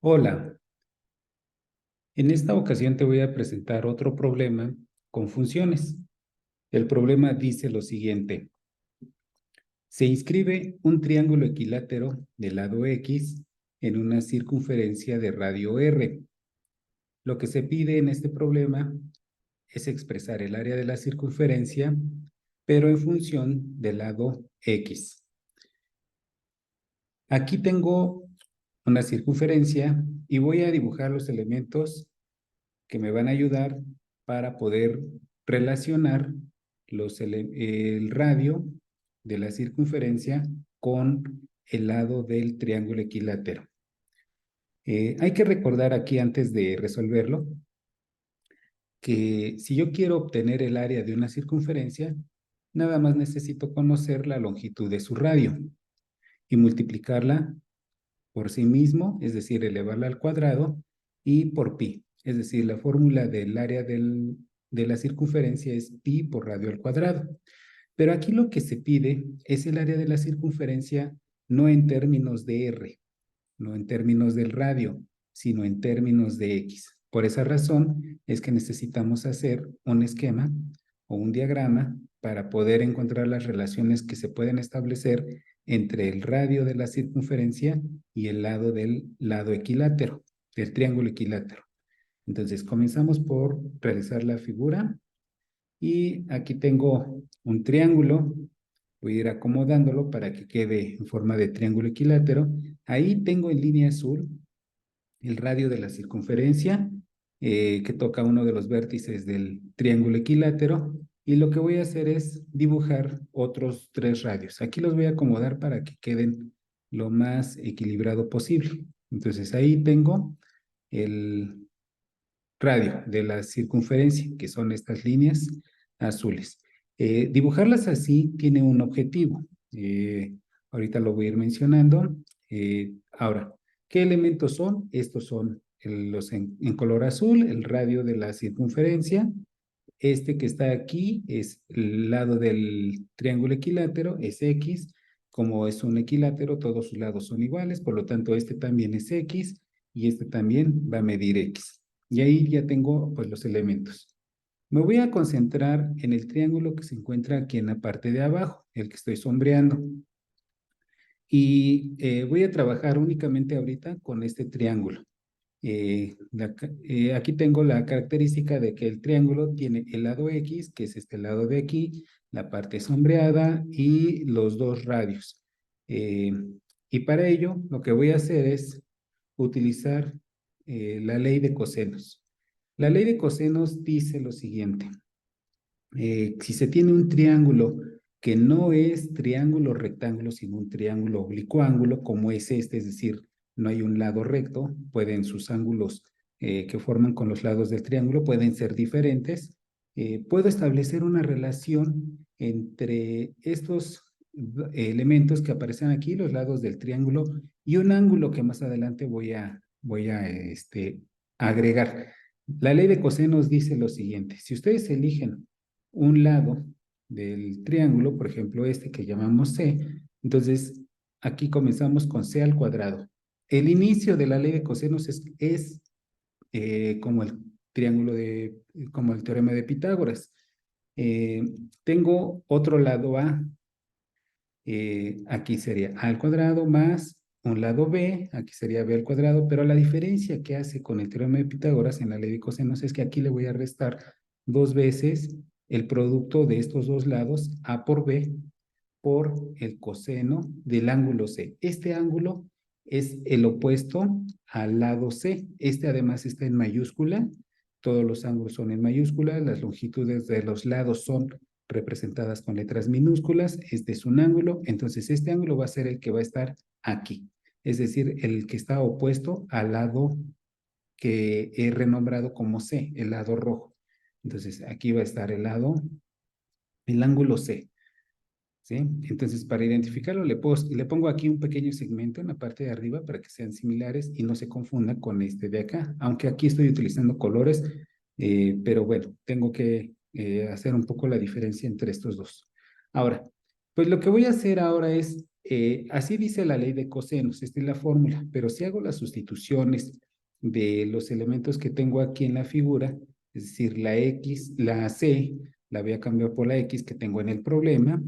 Hola, en esta ocasión te voy a presentar otro problema con funciones. El problema dice lo siguiente. Se inscribe un triángulo equilátero del lado X en una circunferencia de radio R. Lo que se pide en este problema es expresar el área de la circunferencia, pero en función del lado X. Aquí tengo una circunferencia y voy a dibujar los elementos que me van a ayudar para poder relacionar el radio de la circunferencia con el lado del triángulo equilátero. Hay que recordar aquí antes de resolverlo que si yo quiero obtener el área de una circunferencia, nada más necesito conocer la longitud de su radio y multiplicarla por sí mismo, es decir, elevarla al cuadrado, y por pi. Es decir, la fórmula del área de la circunferencia es pi por radio al cuadrado. Pero aquí lo que se pide es el área de la circunferencia no en términos de r, no en términos del radio, sino en términos de x. Por esa razón es que necesitamos hacer un esquema o un diagrama para poder encontrar las relaciones que se pueden establecer entre el radio de la circunferencia y el lado del lado equilátero, del triángulo equilátero. Entonces, comenzamos por realizar la figura y aquí tengo un triángulo. Voy a ir acomodándolo para que quede en forma de triángulo equilátero. Ahí tengo en línea azul el radio de la circunferencia que toca uno de los vértices del triángulo equilátero, y lo que voy a hacer es dibujar otros tres radios. Aquí los voy a acomodar para que queden lo más equilibrado posible. Entonces ahí tengo el radio de la circunferencia, que son estas líneas azules. Dibujarlas así tiene un objetivo. Ahorita lo voy a ir mencionando. Ahora, ¿qué elementos son? Estos son los en color azul, el radio de la circunferencia. Este que está aquí es el lado del triángulo equilátero, es X. Como es un equilátero, todos sus lados son iguales, por lo tanto este también es X y este también va a medir X. Y ahí ya tengo pues los elementos. Me voy a concentrar en el triángulo que se encuentra aquí en la parte de abajo, el que estoy sombreando. Y voy a trabajar únicamente ahorita con este triángulo. Aquí tengo la característica de que el triángulo tiene el lado X, que es este lado de aquí, la parte sombreada y los dos radios. Eh, y para ello, lo que voy a hacer es utilizar la ley de cosenos. La ley de cosenos dice lo siguiente. Si se tiene un triángulo que no es triángulo rectángulo, sino un triángulo oblicuo como es este, es decir, no hay un lado recto, pueden sus ángulos que forman con los lados del triángulo pueden ser diferentes. Puedo establecer una relación entre estos elementos que aparecen aquí, los lados del triángulo, y un ángulo que más adelante voy a agregar. La ley de cosenos dice lo siguiente: si ustedes eligen un lado del triángulo, por ejemplo, este que llamamos C, entonces aquí comenzamos con C al cuadrado. El inicio de la ley de cosenos es como el triángulo como el teorema de Pitágoras. Eh, Tengo otro lado A, aquí sería A al cuadrado más un lado B, aquí sería B al cuadrado, pero la diferencia que hace con el teorema de Pitágoras en la ley de cosenos es que aquí le voy a restar dos veces el producto de estos dos lados, A por B, por el coseno del ángulo C. Este ángulo es el opuesto al lado C. Este además está en mayúscula. Todos los ángulos son en mayúscula. Las longitudes de los lados son representadas con letras minúsculas. Este es un ángulo. Entonces, este ángulo va a ser el que va a estar aquí. Es decir, el que está opuesto al lado que he renombrado como C, el lado rojo. Entonces, aquí va a estar el ángulo C. ¿Sí? Entonces, para identificarlo, le pongo aquí un pequeño segmento en la parte de arriba para que sean similares y no se confunda con este de acá, aunque aquí estoy utilizando colores, pero bueno, tengo que hacer un poco la diferencia entre estos dos. Ahora, pues lo que voy a hacer ahora es así dice la ley de cosenos, esta es la fórmula, pero si hago las sustituciones de los elementos que tengo aquí en la figura, es decir, la X, la C, la voy a cambiar por la X que tengo en el problema,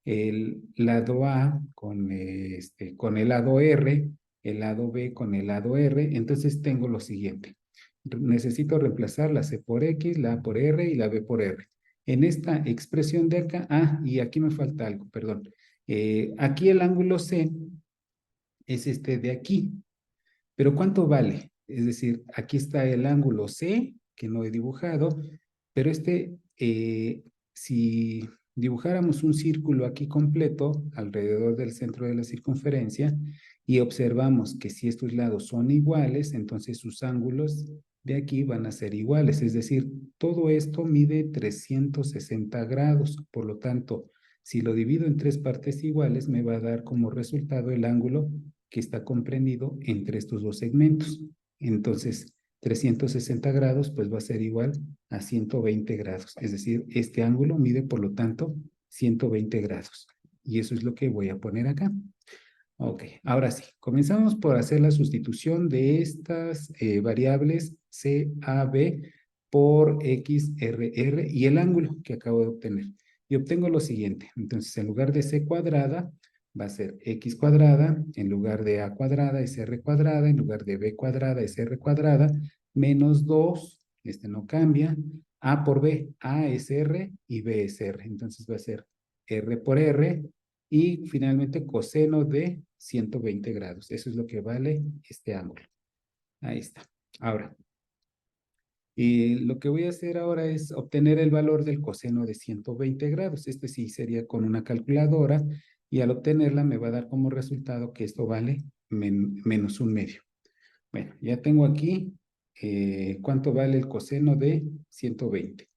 el lado A con el lado R, el lado B con el lado R, entonces tengo lo siguiente. Necesito reemplazar la C por X, la A por R y la B por R. En esta expresión de acá, y aquí me falta algo, perdón. Aquí el ángulo C es este de aquí, pero ¿cuánto vale? Es decir, aquí está el ángulo C, que no he dibujado, pero si dibujáramos un círculo aquí completo alrededor del centro de la circunferencia y observamos que si estos lados son iguales, entonces sus ángulos de aquí van a ser iguales. Es decir, todo esto mide 360 grados. Por lo tanto, si lo divido en tres partes iguales, me va a dar como resultado el ángulo que está comprendido entre estos dos segmentos. Entonces, 360 grados pues va a ser igual a 120 grados. Es decir, este ángulo mide por lo tanto 120 grados. Y eso es lo que voy a poner acá. Ok, ahora sí, comenzamos por hacer la sustitución de estas variables C, A, B por X, R, R y el ángulo que acabo de obtener. Y obtengo lo siguiente. Entonces, en lugar de C cuadrada, va a ser X cuadrada, en lugar de A cuadrada es R cuadrada, en lugar de B cuadrada es R cuadrada, menos 2, este no cambia, A por B, A es R y B es R. Entonces va a ser R por R y finalmente coseno de 120 grados. Eso es lo que vale este ángulo. Ahí está. Ahora, lo que voy a hacer ahora es obtener el valor del coseno de 120 grados. Este sí sería con una calculadora y al obtenerla me va a dar como resultado que esto vale menos un medio. Bueno, ya tengo aquí cuánto vale el coseno de 120.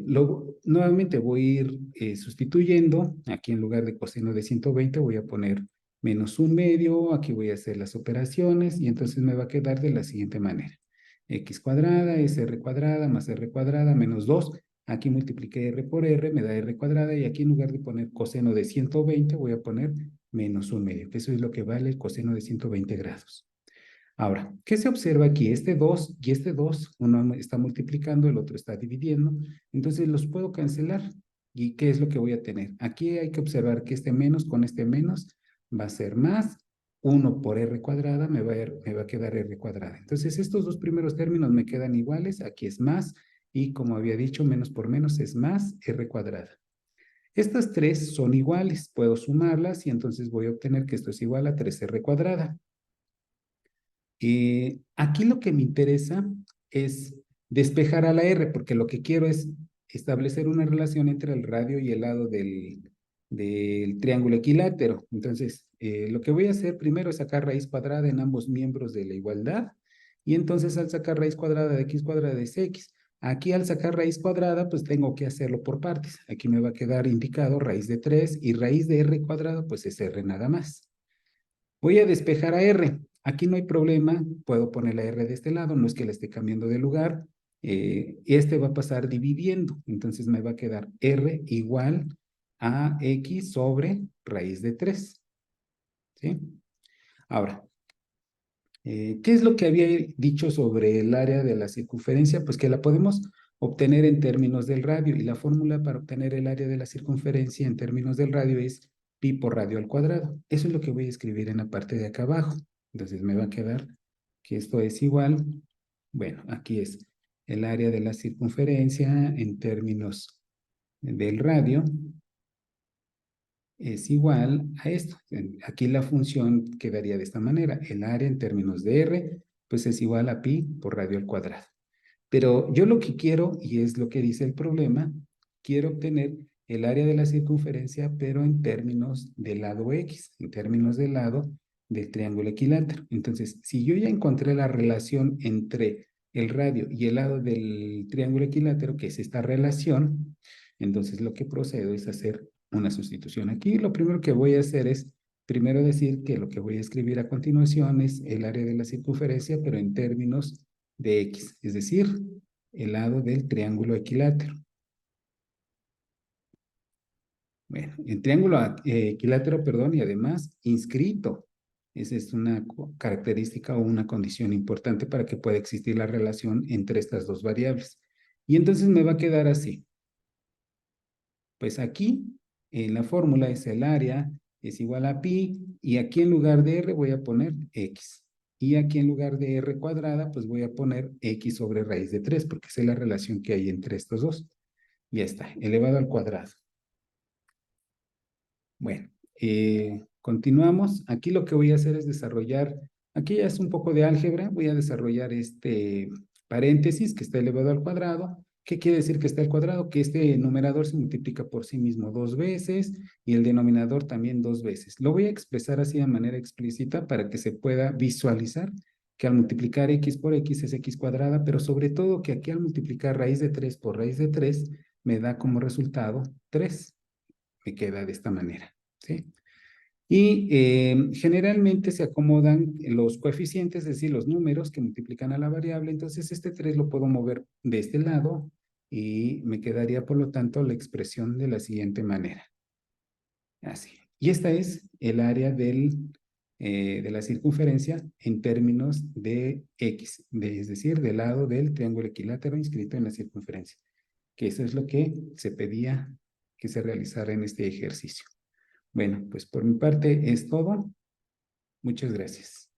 Luego, nuevamente voy a ir sustituyendo. Aquí en lugar de coseno de 120 voy a poner menos un medio. Aquí voy a hacer las operaciones y entonces me va a quedar de la siguiente manera. X cuadrada es R cuadrada más R cuadrada menos 2. Aquí multipliqué R por R, me da R cuadrada y aquí en lugar de poner coseno de 120 voy a poner menos un medio. Eso es lo que vale el coseno de 120 grados. Ahora, ¿qué se observa aquí? Este 2 y este 2, uno está multiplicando, el otro está dividiendo, entonces los puedo cancelar. ¿Y qué es lo que voy a tener? Aquí hay que observar que este menos con este menos va a ser más. 1 por r cuadrada me va a quedar r cuadrada. Entonces, estos dos primeros términos me quedan iguales. Aquí es más y como había dicho, menos por menos es más r cuadrada. Estas tres son iguales. Puedo sumarlas y entonces voy a obtener que esto es igual a 3r cuadrada. Aquí lo que me interesa es despejar a la R, porque lo que quiero es establecer una relación entre el radio y el lado del triángulo equilátero. Entonces, lo que voy a hacer primero es sacar raíz cuadrada en ambos miembros de la igualdad, y entonces al sacar raíz cuadrada de x cuadrada es x. Aquí al sacar raíz cuadrada, pues tengo que hacerlo por partes. Aquí me va a quedar indicado raíz de 3 y raíz de r cuadrada, pues es r nada más. Voy a despejar a R. Aquí no hay problema, puedo poner la R de este lado, no es que la esté cambiando de lugar. Este va a pasar dividiendo, entonces me va a quedar R igual a X sobre raíz de 3. ¿Sí? Ahora, ¿qué es lo que había dicho sobre el área de la circunferencia? Pues que la podemos obtener en términos del radio y la fórmula para obtener el área de la circunferencia en términos del radio es pi por radio al cuadrado. Eso es lo que voy a escribir en la parte de acá abajo. Entonces me va a quedar que esto es igual, bueno, aquí es el área de la circunferencia en términos del radio es igual a esto. Aquí la función quedaría de esta manera. El área en términos de R, pues es igual a pi por radio al cuadrado. Pero yo lo que quiero, y es lo que dice el problema, quiero obtener el área de la circunferencia, pero en términos del lado X, en términos del lado del triángulo equilátero. Entonces, si yo ya encontré la relación entre el radio y el lado del triángulo equilátero, que es esta relación, entonces lo que procedo es hacer una sustitución aquí. Lo primero que voy a hacer es primero decir que lo que voy a escribir a continuación es el área de la circunferencia, pero en términos de X, es decir, el lado del triángulo equilátero. Bueno, en triángulo equilátero, perdón, y además inscrito. Esa es una característica o una condición importante para que pueda existir la relación entre estas dos variables. Y entonces me va a quedar así. Pues aquí, en la fórmula es el área es igual a pi, y aquí en lugar de r voy a poner x. Y aquí en lugar de r cuadrada, pues voy a poner x sobre raíz de 3, porque esa es la relación que hay entre estos dos. Ya está, elevado al cuadrado. Bueno, continuamos. Aquí lo que voy a hacer es desarrollar, aquí ya es un poco de álgebra, voy a desarrollar este paréntesis que está elevado al cuadrado. ¿Qué quiere decir que está al cuadrado? Que este numerador se multiplica por sí mismo 2 veces y el denominador también 2 veces. Lo voy a expresar así de manera explícita para que se pueda visualizar que al multiplicar x por x es x cuadrada, pero sobre todo que aquí al multiplicar raíz de 3 por raíz de 3 me da como resultado 3. Me queda de esta manera, ¿sí? Y generalmente se acomodan los coeficientes, es decir, los números que multiplican a la variable. Entonces, este 3 lo puedo mover de este lado y me quedaría, por lo tanto, la expresión de la siguiente manera. Así. Y esta es el área de la circunferencia en términos de x, es decir, del lado del triángulo equilátero inscrito en la circunferencia, que eso es lo que se pedía que se realizara en este ejercicio. Bueno, pues por mi parte es todo. Muchas gracias.